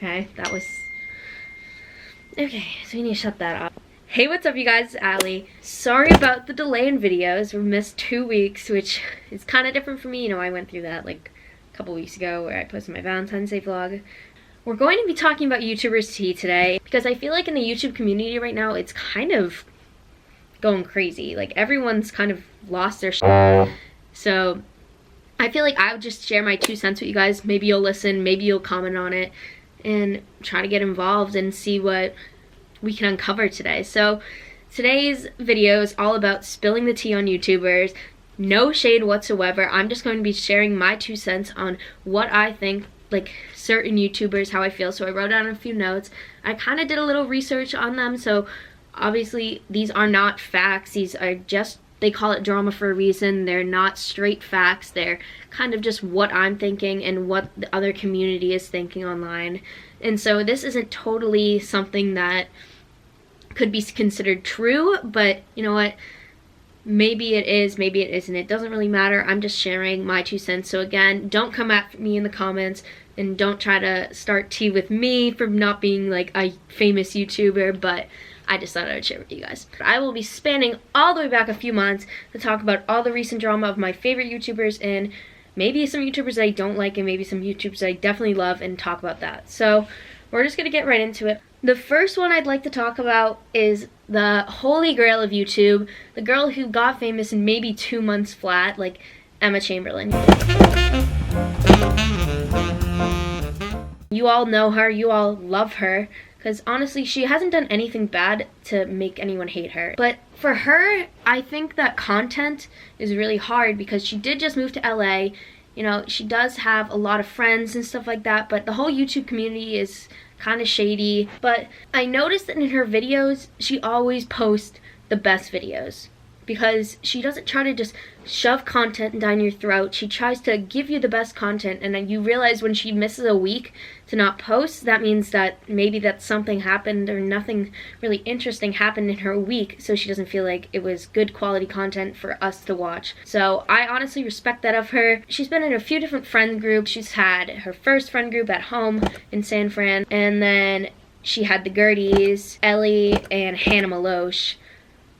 Okay, that was... Okay, so we need to shut that off. Hey, what's up you guys? It's Allie. Sorry about the delay in videos. We missed 2 weeks, which is kind of different for me. You know, I went through that like a couple weeks ago where I posted my Valentine's Day vlog. We're going to be talking about YouTubers tea today because I feel like in the YouTube community right now, it's kind of going crazy. Like, everyone's kind of lost their shit. So I feel like I would just share my 2 cents with you guys. Maybe you'll listen, maybe you'll comment on it, and try to get involved and see what we can uncover today. So today's video is all about spilling the tea on YouTubers. No shade whatsoever. I'm just going to be sharing my 2 cents on what I think, like, certain YouTubers, how I feel. So I wrote down a few notes. I kind of did a little research on them, so obviously these are not facts. These are just, they call it drama for a reason. They're not straight facts. They're kind of just what I'm thinking and what the other community is thinking online. And so this isn't totally something that could be considered true, but you know what? Maybe it is, maybe it isn't. It doesn't really matter. I'm just sharing my 2 cents. So again, don't come at me in the comments and don't try to start tea with me for not being like a famous YouTuber, but I just thought I would share with you guys. I will be spanning all the way back a few months to talk about all the recent drama of my favorite YouTubers and maybe some YouTubers that I don't like and maybe some YouTubers that I definitely love, and talk about that. So we're just gonna get right into it. The first one I'd like to talk about is the holy grail of YouTube, the girl who got famous in maybe 2 months flat, like Emma Chamberlain. You all know her, you all love her, because honestly, she hasn't done anything bad to make anyone hate her. But for her, I think that content is really hard because she did just move to LA. You know, she does have a lot of friends and stuff like that, but the whole YouTube community is kind of shady. But I noticed that in her videos, she always posts the best videos because she doesn't try to just shove content down your throat. She tries to give you the best content, and then you realize when she misses a week to not post, that means that maybe that something happened or nothing really interesting happened in her week, so she doesn't feel like it was good quality content for us to watch. So I honestly respect that of her. She's been in a few different friend groups. She's had her first friend group at home in San Fran, and then she had the Gerties, Ellie, and Hannah Meloche.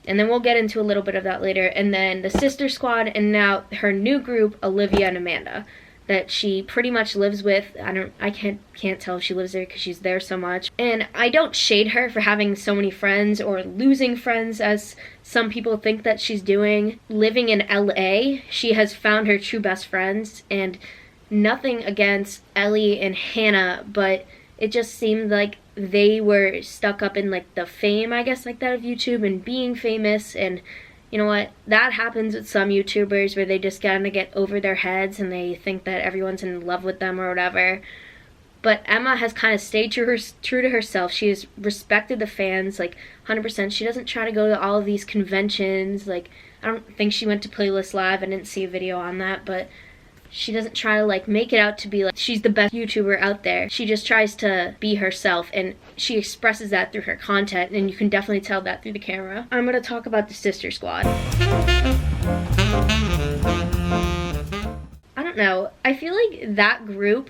And then we'll get into a little bit of that later. And then the Sister Squad, and now her new group, Olivia and Amanda, that she pretty much lives with. I can't tell if she lives there because she's there so much. And I don't shade her for having so many friends or losing friends as some people think that she's doing. Living in LA, she has found her true best friends, and nothing against Ellie and Hannah, but it just seemed like they were stuck up in like the fame, I guess, like that of YouTube and being famous. And you know what, that happens with some YouTubers where they just kind of get over their heads and they think that everyone's in love with them or whatever. But Emma has kind of stayed true to herself. She has respected the fans like 100%. She doesn't try to go to all of these conventions. Like, I don't think she went to Playlist Live. I didn't see a video on that, but she doesn't try to like make it out to be like she's the best YouTuber out there. She just tries to be herself, and she expresses that through her content, and you can definitely tell that through the camera. I'm gonna talk about the Sister Squad. I don't know. I feel like that group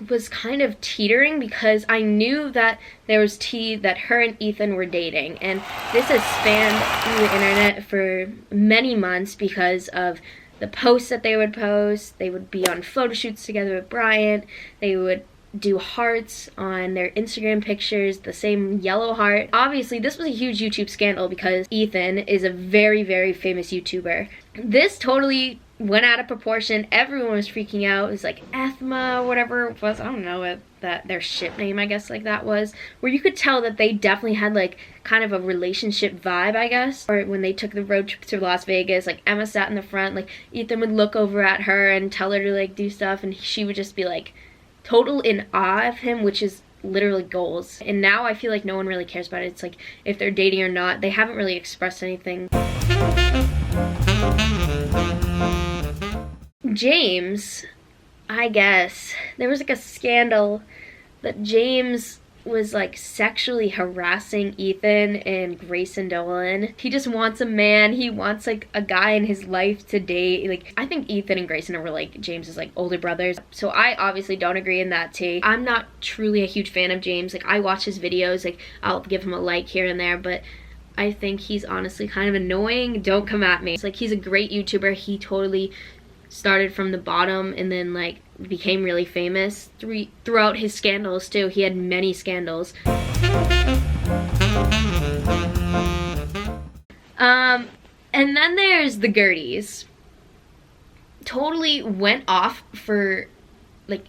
was kind of teetering because I knew that there was tea that her and Ethan were dating, and this has spanned through the internet for many months because of the posts that they would post. They would be on photo shoots together with Bryant. They would do hearts on their Instagram pictures, the same yellow heart. Obviously, this was a huge YouTube scandal because Ethan is a very, very famous YouTuber. This totally went out of proportion. Everyone was freaking out. It was like Ethma, whatever it was. I don't know what their ship name, I guess, like that was. Where you could tell that they definitely had like kind of a relationship vibe, I guess. Or when they took the road trip to Las Vegas, like Emma sat in the front, like Ethan would look over at her and tell her to like do stuff, and she would just be like total in awe of him, which is literally goals. And now I feel like no one really cares about it. It's like if they're dating or not. They haven't really expressed anything. James, I guess, there was like a scandal that James was like sexually harassing Ethan and Grayson Dolan. He just wants a man. He wants like a guy in his life to date. Like, I think Ethan and Grayson are like James's like older brothers. So I obviously don't agree in that take. I'm not truly a huge fan of James. Like, I watch his videos, like I'll give him a like here and there, but I think he's honestly kind of annoying. Don't come at me. It's like, he's a great YouTuber. He totally started from the bottom and then like became really famous throughout his scandals too. He had many scandals. And then there's the Gerties. Totally went off for like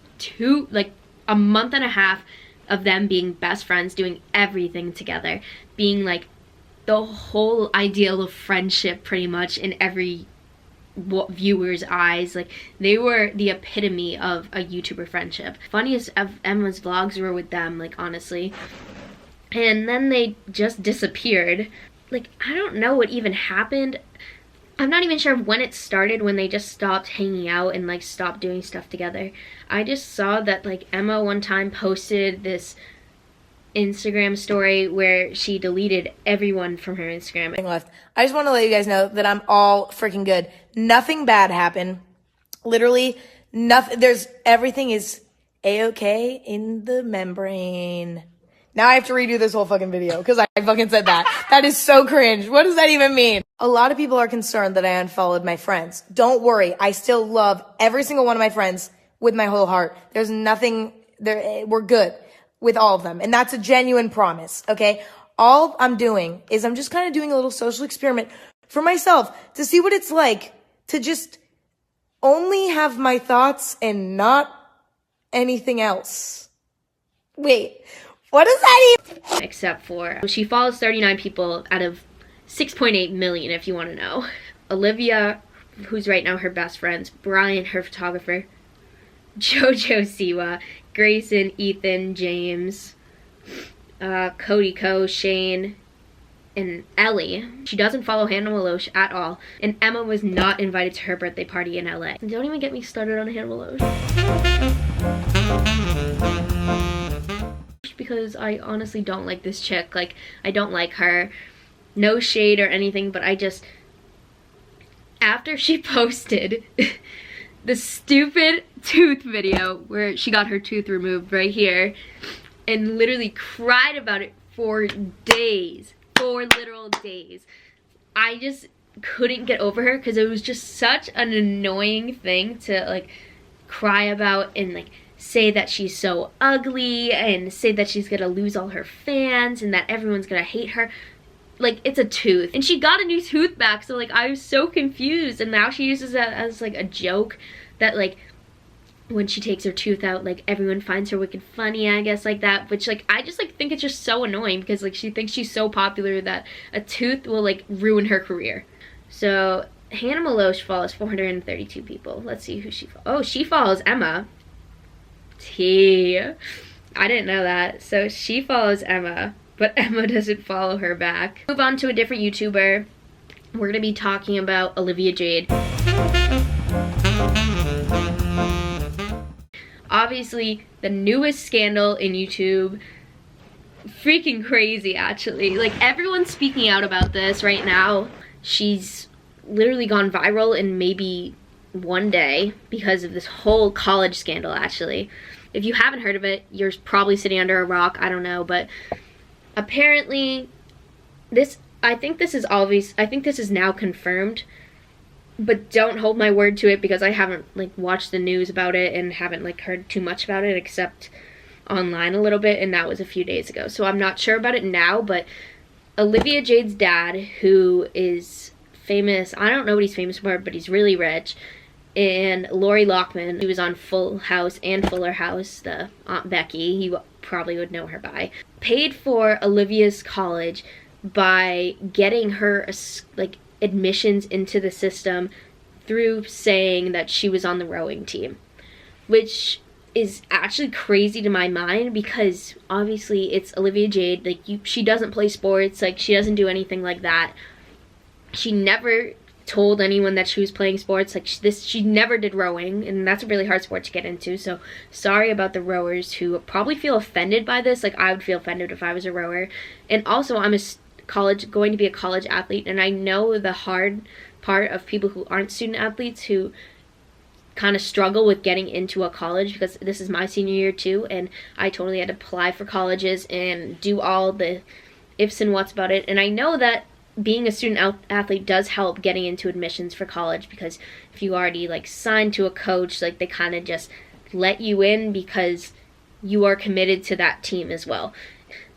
a month and a half of them being best friends, doing everything together, being like the whole ideal of friendship pretty much in every viewers' eyes. Like, they were the epitome of a YouTuber friendship. Funniest of Emma's vlogs were with them, like, honestly. And then they just disappeared. Like, I don't know what even happened. I'm not even sure when it started, when they just stopped hanging out and like stopped doing stuff together. I just saw that like Emma one time posted this Instagram story where she deleted everyone from her Instagram. Left. I just want to let you guys know that I'm all freaking good. Nothing bad happened. Literally nothing. Everything is a-okay in the membrane. Now I have to redo this whole fucking video because I fucking said that. That is so cringe. What does that even mean? A lot of people are concerned that I unfollowed my friends. Don't worry. I still love every single one of my friends with my whole heart. There's nothing there. We're good with all of them. And that's a genuine promise, okay? All I'm doing is I'm just kind of doing a little social experiment for myself to see what it's like to just only have my thoughts and not anything else. Wait, what does that even? Except for, she follows 39 people out of 6.8 million, if you want to know. Olivia, who's right now her best friends, Brian, her photographer, Jojo Siwa, Grayson, Ethan, James, Cody Co, Shane, and Ellie. She doesn't follow Hannah Meloche at all, and Emma was not invited to her birthday party in LA. And don't even get me started on Hannah Meloche, because I honestly don't like this chick. Like, I don't like her. No shade or anything, but I just, after she posted the stupid tooth video where she got her tooth removed right here and literally cried about it for days, 4 literal days, I just couldn't get over her because it was just such an annoying thing to like cry about and like say that she's so ugly and say that she's gonna lose all her fans and that everyone's gonna hate her. Like, it's a tooth. And she got a new tooth back, so like I was so confused, and now she uses that as like a joke that like when she takes her tooth out, like everyone finds her wicked funny, I guess, like that. Which like I just like think it's just so annoying because like she thinks she's so popular that a tooth will like ruin her career. So Hannah Meloche follows 432 people. Let's see who she follows. Oh, she follows Emma. I didn't know that. So she follows Emma, but Emma doesn't follow her back. Move on to a different YouTuber. We're gonna be talking about Olivia Jade. Obviously, the newest scandal in YouTube. Freaking crazy, actually. Like, everyone's speaking out about this right now. She's literally gone viral in maybe one day because of this whole college scandal, actually. If you haven't heard of it, you're probably sitting under a rock. I don't know, but apparently I think this is now confirmed, but don't hold my word to it because I haven't like watched the news about it and haven't like heard too much about it except online a little bit, and that was a few days ago. So I'm not sure about it now, but Olivia Jade's dad, who is famous, I don't know what he's famous for, but he's really rich, and Lori Lockman, he was on Full House and Fuller House, the Aunt Becky, you probably would know her by, paid for Olivia's college by getting her like admissions into the system through saying that she was on the rowing team, which is actually crazy to my mind because obviously it's Olivia Jade. Like, she doesn't play sports, like she doesn't do anything like that. She never told anyone that she was playing sports. Like she never did rowing, and that's a really hard sport to get into. So sorry about the rowers who probably feel offended by this. Like I would feel offended if I was a rower. And also I'm going to be a college athlete, and I know the hard part of people who aren't student athletes who kind of struggle with getting into a college, because this is my senior year too, and I totally had to apply for colleges and do all the ifs and whats about it. And I know that being a student athlete does help getting into admissions for college, because if you already like signed to a coach, like they kind of just let you in because you are committed to that team as well.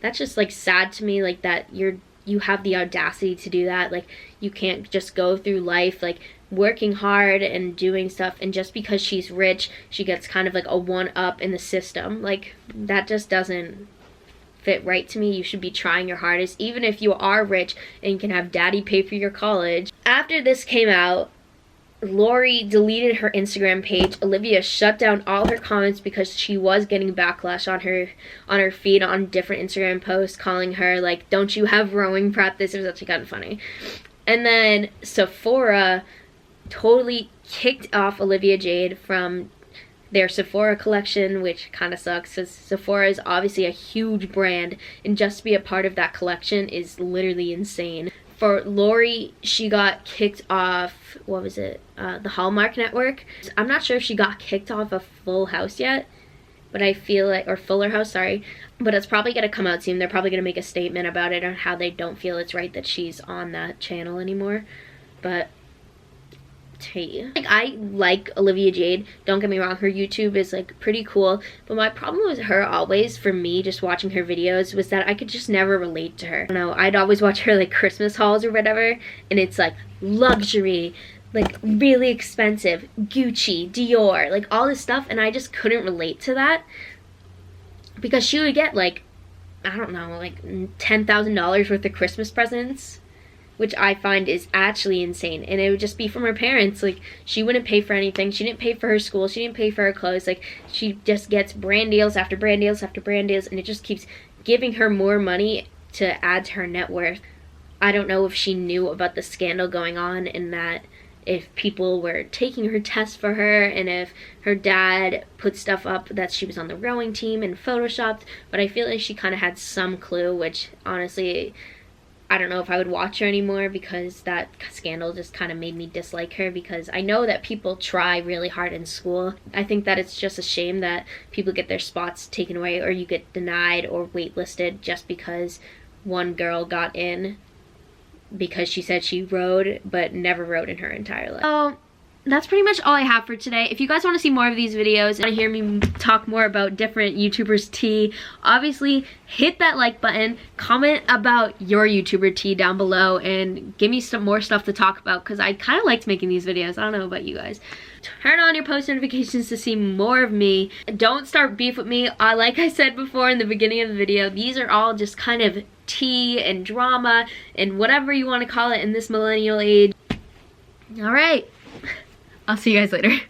That's just like sad to me, like that you have the audacity to do that. Like you can't just go through life like working hard and doing stuff, and just because she's rich she gets kind of like a one-up in the system. Like that just doesn't fit right to me. You should be trying your hardest, even if you are rich and you can have daddy pay for your college. After this came out, Lori deleted her Instagram page. Olivia shut down all her comments because she was getting backlash on her feed on different Instagram posts, calling her like, don't you have rowing practice? It was actually kind of funny. And then Sephora totally kicked off Olivia Jade from their Sephora collection, which kind of sucks because Sephora is obviously a huge brand, and just to be a part of that collection is literally insane. For Lori, she got kicked off, what was it, the Hallmark Network. I'm not sure if she got kicked off of Full House yet, but I feel like, or Fuller House, sorry, but it's probably going to come out soon. They're probably going to make a statement about it on how they don't feel it's right that she's on that channel anymore. But like, I like Olivia Jade, don't get me wrong, her YouTube is like pretty cool, but my problem with her always, for me, just watching her videos, was that I could just never relate to her. I don't know, I'd always watch her like Christmas hauls or whatever, and it's like luxury, like really expensive, Gucci, Dior, like all this stuff, and I just couldn't relate to that, because she would get like, I don't know, like $10,000 worth of Christmas presents, which I find is actually insane. And it would just be from her parents. Like, she wouldn't pay for anything. She didn't pay for her school. She didn't pay for her clothes. Like, she just gets brand deals after brand deals after brand deals, and it just keeps giving her more money to add to her net worth. I don't know if she knew about the scandal going on, and that if people were taking her tests for her, and if her dad put stuff up that she was on the rowing team and photoshopped, but I feel like she kind of had some clue, which honestly, I don't know if I would watch her anymore, because that scandal just kind of made me dislike her, because I know that people try really hard in school. I think that it's just a shame that people get their spots taken away, or you get denied or waitlisted just because one girl got in because she said she rowed but never rowed in her entire life. So that's pretty much all I have for today. If you guys want to see more of these videos and want to hear me talk more about different YouTubers' tea, obviously hit that like button, comment about your YouTuber tea down below, and give me some more stuff to talk about, because I kind of liked making these videos. I don't know about you guys. Turn on your post notifications to see more of me. Don't start beef with me. Like I said before in the beginning of the video, these are all just kind of tea and drama and whatever you want to call it in this millennial age. Alright, I'll see you guys later.